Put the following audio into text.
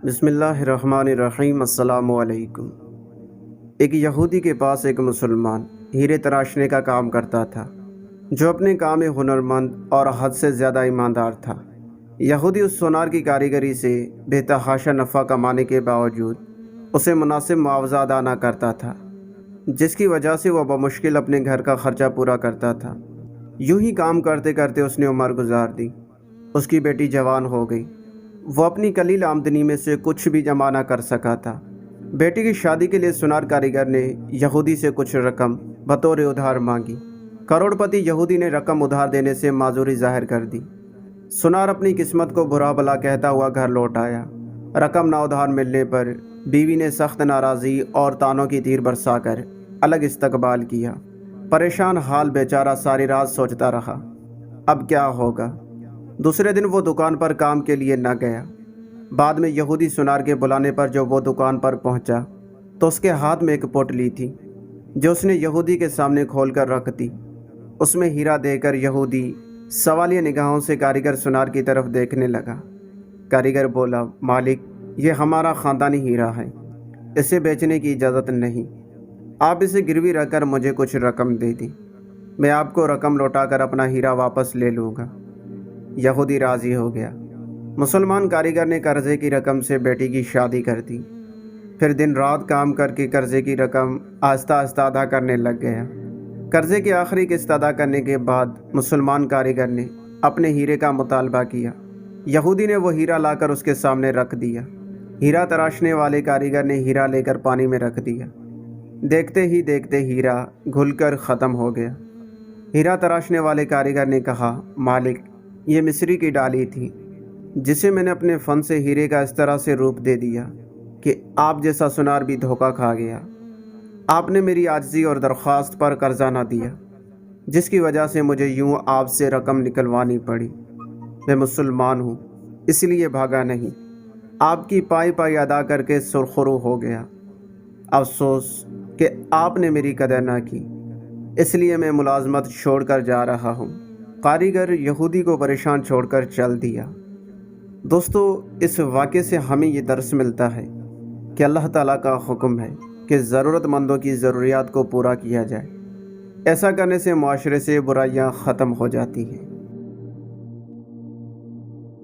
بسم اللہ الرحمن الرحیم۔ السلام علیکم۔ ایک یہودی کے پاس ایک مسلمان ہیرے تراشنے کا کام کرتا تھا، جو اپنے کام میں ہنرمند اور حد سے زیادہ ایماندار تھا۔ یہودی اس سونار کی کاریگری سے بے تحاشا نفع کمانے کے باوجود اسے مناسب معاوضہ ادا نہ کرتا تھا، جس کی وجہ سے وہ بمشکل اپنے گھر کا خرچہ پورا کرتا تھا۔ یوں ہی کام کرتے کرتے اس نے عمر گزار دی۔ اس کی بیٹی جوان ہو گئی۔ وہ اپنی قلیل آمدنی میں سے کچھ بھی جمع نہ کر سکا تھا۔ بیٹی کی شادی کے لیے سونار کاریگر نے یہودی سے کچھ رقم بطور ادھار مانگی۔ کروڑ پتی یہودی نے رقم ادھار دینے سے معذوری ظاہر کر دی۔ سونار اپنی قسمت کو برا بھلا کہتا ہوا گھر لوٹ آیا۔ رقم نہ ادھار ملنے پر بیوی نے سخت ناراضی اور طعنوں کی تیر برسا کر الگ استقبال کیا۔ پریشان حال بیچارہ ساری رات سوچتا رہا، اب کیا ہوگا۔ دوسرے دن وہ دکان پر کام کے لیے نہ گیا۔ بعد میں یہودی سونار کے بلانے پر جب وہ دکان پر پہنچا تو اس کے ہاتھ میں ایک پوٹلی تھی، جو اس نے یہودی کے سامنے کھول کر رکھ دی۔ اس میں ہیرا دے کر یہودی سوالیہ نگاہوں سے کاریگر سونار کی طرف دیکھنے لگا۔ کاریگر بولا، مالک، یہ ہمارا خاندانی ہیرا ہے، اسے بیچنے کی اجازت نہیں۔ آپ اسے گروی رکھ کر مجھے کچھ رقم دے دیں، میں آپ کو رقم لوٹا کر اپنا ہیرا واپس لے لوں گا۔ یہودی راضی ہو گیا۔ مسلمان کاریگر نے قرضے کی رقم سے بیٹی کی شادی کر دی، پھر دن رات کام کر کے قرضے کی رقم آہستہ آہستہ ادا کرنے لگ گیا۔ قرضے کی آخری قسط ادا کرنے کے بعد مسلمان کاریگر نے اپنے ہیرے کا مطالبہ کیا۔ یہودی نے وہ ہیرا لا کر اس کے سامنے رکھ دیا۔ ہیرا تراشنے والے کاریگر نے ہیرا لے کر پانی میں رکھ دیا۔ دیکھتے ہی دیکھتے ہیرا گھل کر ختم ہو گیا۔ ہیرا تراشنے والے کاریگر نے کہا، مالک، یہ مصری کی ڈالی تھی، جسے میں نے اپنے فن سے ہیرے کا اس طرح سے روپ دے دیا کہ آپ جیسا سونار بھی دھوکہ کھا گیا۔ آپ نے میری عاجزی اور درخواست پر قرضہ نہ دیا، جس کی وجہ سے مجھے یوں آپ سے رقم نکلوانی پڑی۔ میں مسلمان ہوں، اس لیے بھاگا نہیں، آپ کی پائی پائی ادا کر کے سرخرو ہو گیا۔ افسوس کہ آپ نے میری قدر نہ کی، اس لیے میں ملازمت چھوڑ کر جا رہا ہوں۔ کاریگر یہودی کو پریشان چھوڑ کر چل دیا۔ دوستو، اس واقعے سے ہمیں یہ درس ملتا ہے کہ اللہ تعالیٰ کا حکم ہے کہ ضرورت مندوں کی ضروریات کو پورا کیا جائے۔ ایسا کرنے سے معاشرے سے برائیاں ختم ہو جاتی ہیں۔